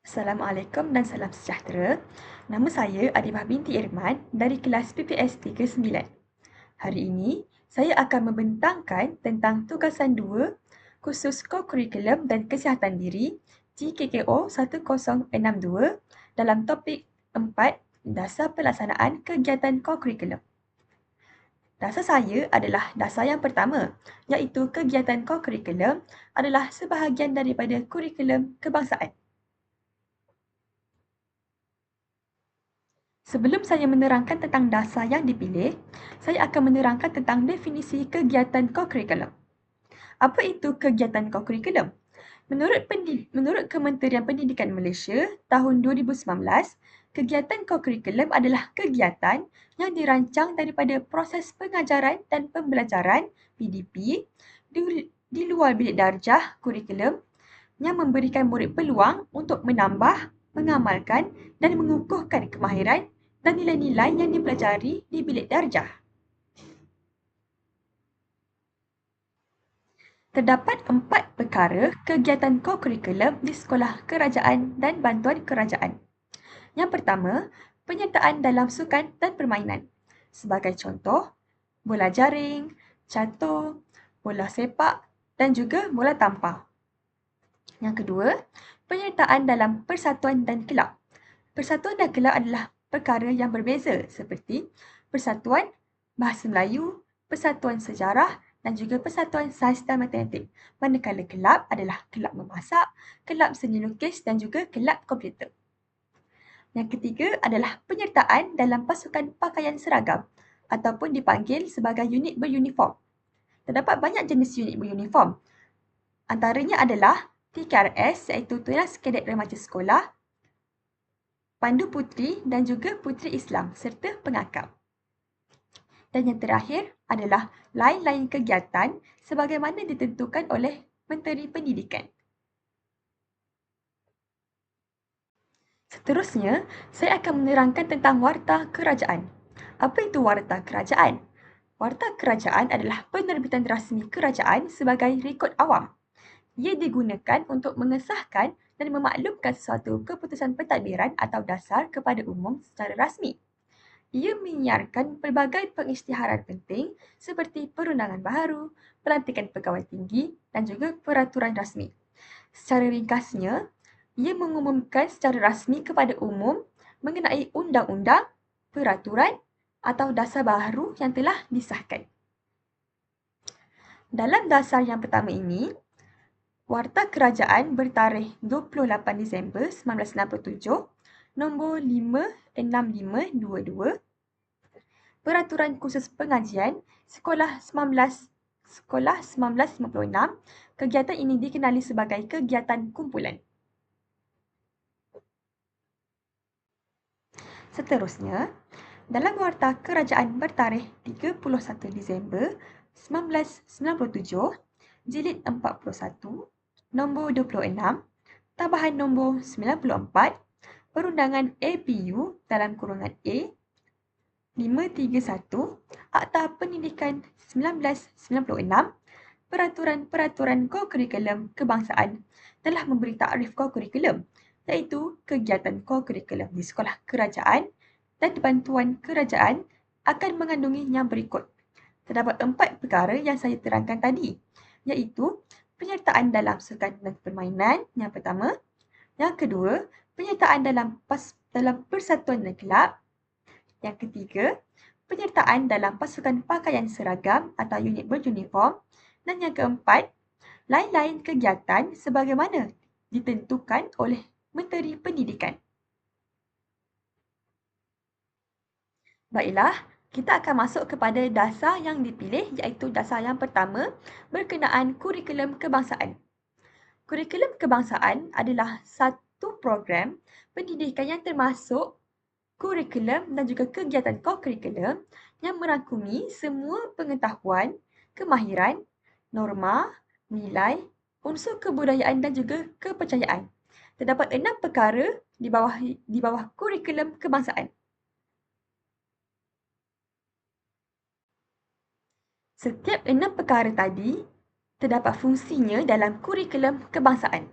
Assalamualaikum dan salam sejahtera. Nama saya Adibah binti Irman dari kelas PPS 39. Hari ini, saya akan membentangkan tentang tugasan 2 khusus kokurikulum dan kesihatan diri GKKO 1062 dalam topik 4 dasar pelaksanaan kegiatan kokurikulum. Dasar saya adalah dasar yang pertama, iaitu kegiatan kokurikulum adalah sebahagian daripada kurikulum kebangsaan. Sebelum saya menerangkan tentang dasar yang dipilih, saya akan menerangkan tentang definisi kegiatan kokurikulum. Apa itu kegiatan kokurikulum? Menurut Kementerian Pendidikan Malaysia tahun 2019, kegiatan kokurikulum adalah kegiatan yang dirancang daripada proses pengajaran dan pembelajaran PDP di luar bilik darjah kurikulum yang memberikan murid peluang untuk menambah, mengamalkan dan mengukuhkan kemahiran dan nilai-nilai yang dipelajari di bilik darjah. Terdapat 4 perkara kegiatan kokurikulum di sekolah kerajaan dan bantuan kerajaan. Yang pertama, penyertaan dalam sukan dan permainan. Sebagai contoh, bola jaring, catur, bola sepak dan juga bola tampar. Yang kedua, penyertaan dalam persatuan dan kelab. Persatuan dan kelab adalah perkara yang berbeza seperti Persatuan Bahasa Melayu, Persatuan Sejarah dan juga Persatuan Sains dan Matematik. Manakala kelab adalah kelab memasak, kelab seni lukis dan juga kelab komputer. Yang ketiga adalah penyertaan dalam pasukan pakaian seragam ataupun dipanggil sebagai unit beruniform. Terdapat banyak jenis unit beruniform. Antaranya adalah TKRS iaitu Tunas Kadet Remaja Sekolah, Pandu Puteri dan juga Puteri Islam serta pengakap. Dan yang terakhir adalah lain-lain kegiatan sebagaimana ditentukan oleh Menteri Pendidikan. Seterusnya, saya akan menerangkan tentang warta kerajaan. Apa itu warta kerajaan? Warta kerajaan adalah penerbitan rasmi kerajaan sebagai rekod awam. Ia digunakan untuk mengesahkan dan memaklumkan sesuatu keputusan pentadbiran atau dasar kepada umum secara rasmi. Ia menyiarkan pelbagai pengisytiharan penting seperti perundangan baharu, pelantikan pegawai tinggi dan juga peraturan rasmi. Secara ringkasnya, ia mengumumkan secara rasmi kepada umum mengenai undang-undang, peraturan atau dasar baharu yang telah disahkan. Dalam dasar yang pertama ini, Warta Kerajaan bertarikh 28 Disember 1967, nombor 56522, Peraturan Khusus Pengajian Sekolah 1956, kegiatan ini dikenali sebagai kegiatan kumpulan. Seterusnya, dalam Warta Kerajaan bertarikh 31 Disember 1997, Jilid 41, nombor 26, Tambahan nombor 94, Perundangan APU dalam kurungan A 531, Akta Pendidikan 1996, Peraturan-Peraturan Kokurikulum Kebangsaan telah memberi takrif kokurikulum, iaitu kegiatan kokurikulum di sekolah kerajaan dan bantuan kerajaan akan mengandungi yang berikut. Terdapat 4 perkara yang saya terangkan tadi, iaitu penyertaan dalam sukan dan permainan yang pertama, yang kedua, penyertaan dalam persatuan dan kelab, yang ketiga, penyertaan dalam pasukan pakaian seragam atau unit beruniform, dan yang keempat, lain-lain kegiatan sebagaimana ditentukan oleh Menteri Pendidikan. Baiklah, kita akan masuk kepada dasar yang dipilih iaitu dasar yang pertama berkenaan kurikulum kebangsaan. Kurikulum kebangsaan adalah satu program pendidikan yang termasuk kurikulum dan juga kegiatan kokurikulum yang merangkumi semua pengetahuan, kemahiran, norma, nilai, unsur kebudayaan dan juga kepercayaan. Terdapat 6 perkara di bawah kurikulum kebangsaan. Setiap 6 perkara tadi terdapat fungsinya dalam kurikulum kebangsaan.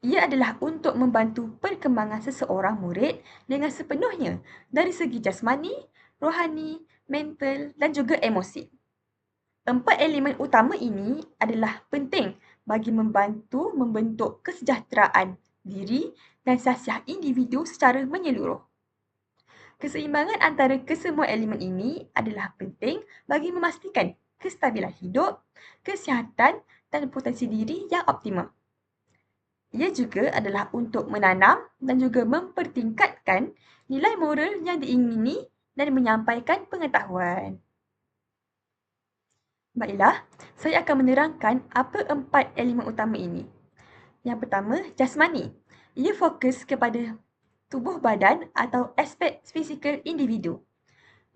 Ia adalah untuk membantu perkembangan seseorang murid dengan sepenuhnya dari segi jasmani, rohani, mental dan juga emosi. 4 elemen utama ini adalah penting bagi membantu membentuk kesejahteraan diri dan sasiah individu secara menyeluruh. Keseimbangan antara kesemua elemen ini adalah penting bagi memastikan kestabilan hidup, kesihatan dan potensi diri yang optimum. Ia juga adalah untuk menanam dan juga mempertingkatkan nilai moral yang diingini dan menyampaikan pengetahuan. Baiklah, saya akan menerangkan apa 4 elemen utama ini. Yang pertama, jasmani. Ia fokus kepada tubuh badan atau aspek fizikal individu.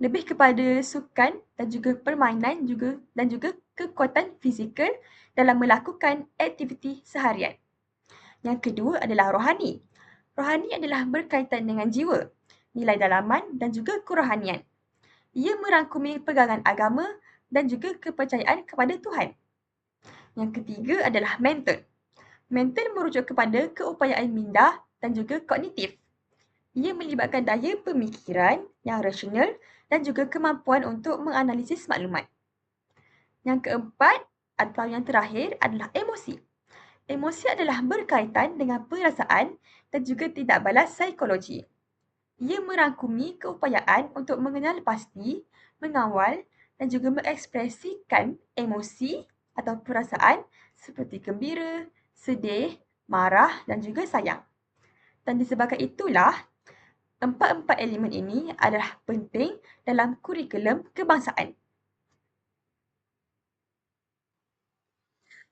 Lebih kepada sukan dan juga permainan dan juga kekuatan fizikal dalam melakukan aktiviti seharian. Yang kedua adalah rohani. Rohani adalah berkaitan dengan jiwa, nilai dalaman dan juga kerohanian. Ia merangkumi pegangan agama dan juga kepercayaan kepada Tuhan. Yang ketiga adalah mental. Mental merujuk kepada keupayaan minda dan juga kognitif. Ia melibatkan daya pemikiran yang rasional dan juga kemampuan untuk menganalisis maklumat. Yang keempat atau yang terakhir adalah emosi. Emosi adalah berkaitan dengan perasaan dan juga tindak balas psikologi. Ia merangkumi keupayaan untuk mengenal pasti, mengawal dan juga mengekspresikan emosi atau perasaan seperti gembira, sedih, marah dan juga sayang. Dan disebabkan itulah, empat-empat elemen ini adalah penting dalam kurikulum kebangsaan.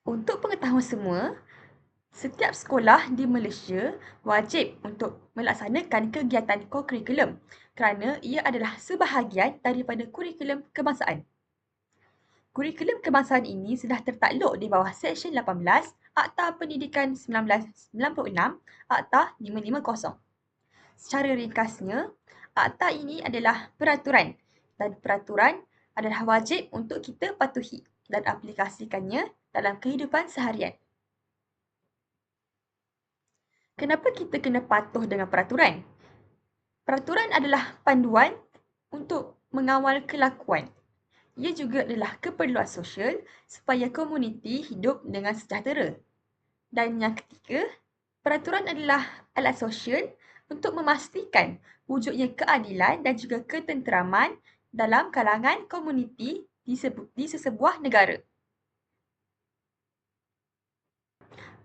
Untuk pengetahuan semua, setiap sekolah di Malaysia wajib untuk melaksanakan kegiatan kokurikulum kerana ia adalah sebahagian daripada kurikulum kebangsaan. Kurikulum kebangsaan ini sudah tertakluk di bawah Seksyen 18 Akta Pendidikan 1996 Akta 550. Secara ringkasnya, akta ini adalah peraturan dan peraturan adalah wajib untuk kita patuhi dan aplikasikannya dalam kehidupan seharian. Kenapa kita kena patuh dengan peraturan? Peraturan adalah panduan untuk mengawal kelakuan. Ia juga adalah keperluan sosial supaya komuniti hidup dengan sejahtera. Dan yang ketiga, peraturan adalah alat sosial untuk memastikan wujudnya keadilan dan juga ketenteraman dalam kalangan komuniti di sesebuah negara.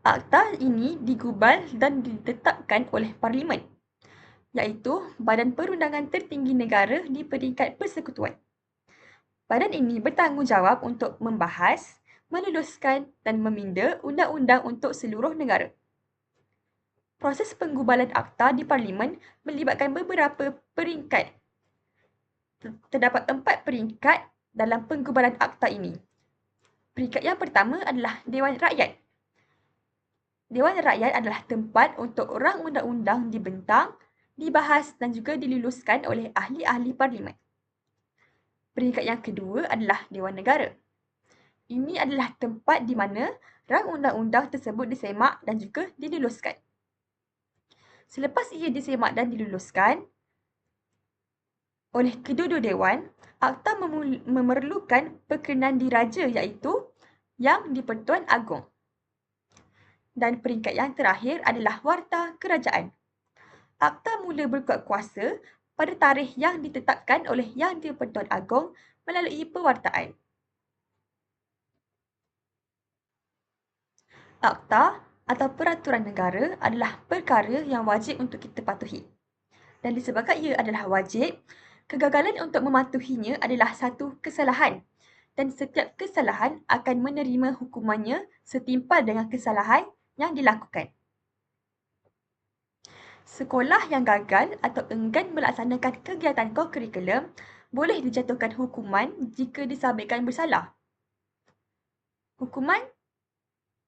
Akta ini digubal dan ditetapkan oleh Parlimen, iaitu badan perundangan tertinggi negara di peringkat persekutuan. Badan ini bertanggungjawab untuk membahas, meluluskan dan meminda undang-undang untuk seluruh negara. Proses penggubalan akta di Parlimen melibatkan beberapa peringkat. Terdapat 4 peringkat dalam penggubalan akta ini. Peringkat yang pertama adalah Dewan Rakyat. Dewan Rakyat adalah tempat untuk rang undang-undang dibentang, dibahas dan juga diluluskan oleh ahli-ahli Parlimen. Peringkat yang kedua adalah Dewan Negara. Ini adalah tempat di mana rang undang-undang tersebut disemak dan juga diluluskan. Selepas ia disemak dan diluluskan oleh kedua-dua dewan, akta memerlukan perkenan diraja iaitu Yang di-Pertuan Agong. Dan peringkat yang terakhir adalah Warta Kerajaan. Akta mula berkuat kuasa pada tarikh yang ditetapkan oleh Yang di-Pertuan Agong melalui pewartaan. Akta atau peraturan negara adalah perkara yang wajib untuk kita patuhi. Dan disebabkan ia adalah wajib, kegagalan untuk mematuhinya adalah satu kesalahan dan setiap kesalahan akan menerima hukumannya setimpal dengan kesalahan yang dilakukan. Sekolah yang gagal atau enggan melaksanakan kegiatan kokurikulum boleh dijatuhkan hukuman jika disabitkan bersalah. Hukuman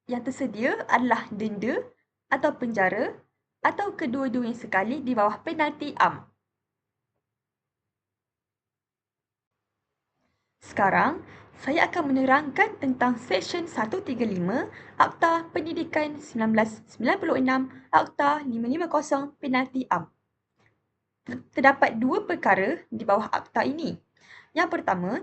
yang tersedia adalah denda atau penjara atau kedua-duanya sekali di bawah penalti am. Sekarang, Saya akan menerangkan tentang Seksyen 135 Akta Pendidikan 1996, Akta 550 Penalti Am. Terdapat dua perkara di bawah akta ini. Yang pertama,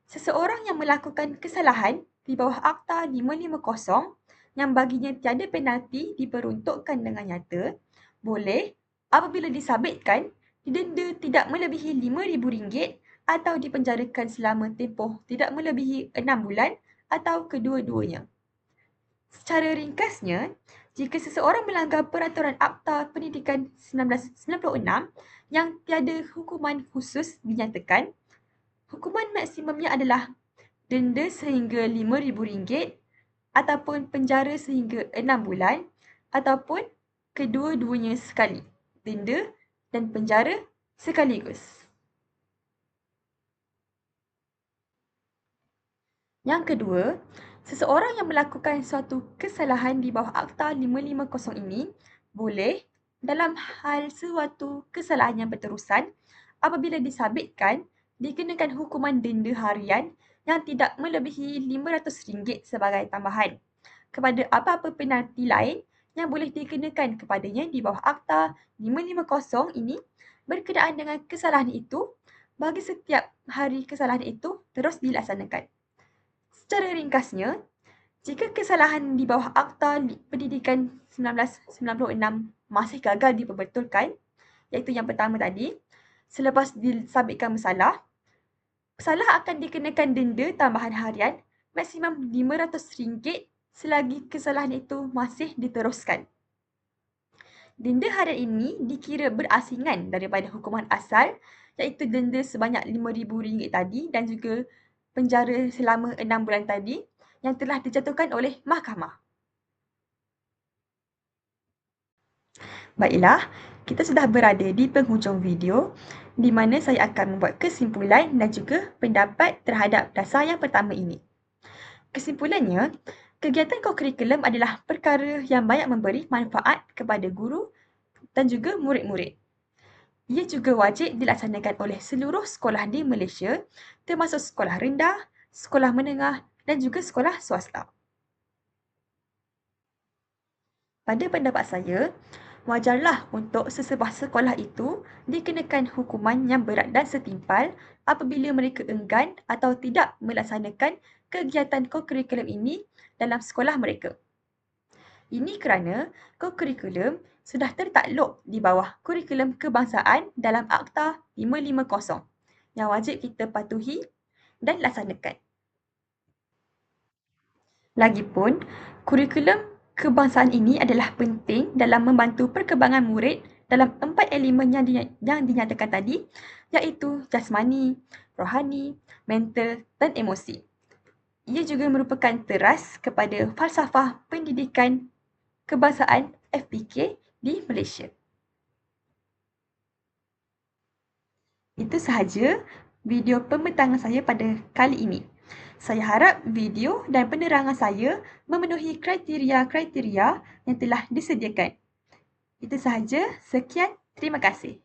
seseorang yang melakukan kesalahan di bawah Akta 550 yang baginya tiada penalti diperuntukkan dengan nyata, boleh apabila disabitkan didenda tidak melebihi RM5,000 atau dipenjarakan selama tempoh tidak melebihi 6 bulan atau kedua-duanya. Secara ringkasnya, jika seseorang melanggar peraturan Akta Pendidikan 1996 yang tiada hukuman khusus dinyatakan, hukuman maksimumnya adalah denda sehingga RM5,000 ataupun penjara sehingga 6 bulan ataupun kedua-duanya sekali, denda dan penjara sekaligus. Yang kedua, seseorang yang melakukan suatu kesalahan di bawah Akta 550 ini boleh dalam hal suatu kesalahan yang berterusan apabila disabitkan dikenakan hukuman denda harian yang tidak melebihi RM500 sebagai tambahan kepada apa-apa penalti lain yang boleh dikenakan kepadanya di bawah Akta 550 ini berkenaan dengan kesalahan itu bagi setiap hari kesalahan itu terus dilaksanakan. Secara ringkasnya, jika kesalahan di bawah Akta Pendidikan 1996 masih gagal diperbetulkan, iaitu yang pertama tadi, selepas disabitkan bersalah, pesalah akan dikenakan denda tambahan harian maksimum RM500 selagi kesalahan itu masih diteruskan. Denda harian ini dikira berasingan daripada hukuman asal, iaitu denda sebanyak RM5,000 tadi dan juga penjara selama 6 bulan tadi yang telah dijatuhkan oleh mahkamah. Baiklah, kita sudah berada di penghujung video di mana saya akan membuat kesimpulan dan juga pendapat terhadap dasar yang pertama ini. Kesimpulannya, kegiatan kokurikulum adalah perkara yang banyak memberi manfaat kepada guru dan juga murid-murid. Ia juga wajib dilaksanakan oleh seluruh sekolah di Malaysia, termasuk sekolah rendah, sekolah menengah dan juga sekolah swasta. Pada pendapat saya, wajarlah untuk sesebuah sekolah itu dikenakan hukuman yang berat dan setimpal apabila mereka enggan atau tidak melaksanakan kegiatan kokurikulum ini dalam sekolah mereka. Ini kerana kokurikulum sudah tertakluk di bawah kurikulum kebangsaan dalam Akta 550 yang wajib kita patuhi dan laksanakan. Lagipun, kurikulum kebangsaan ini adalah penting dalam membantu perkembangan murid dalam 4 elemen yang dinyatakan tadi, iaitu jasmani, rohani, mental dan emosi. Ia juga merupakan teras kepada falsafah pendidikan kebangsaan FPK di Malaysia. Itu sahaja video pembentangan saya pada kali ini. Saya harap video dan penerangan saya memenuhi kriteria-kriteria yang telah disediakan. Itu sahaja. Sekian. Terima kasih.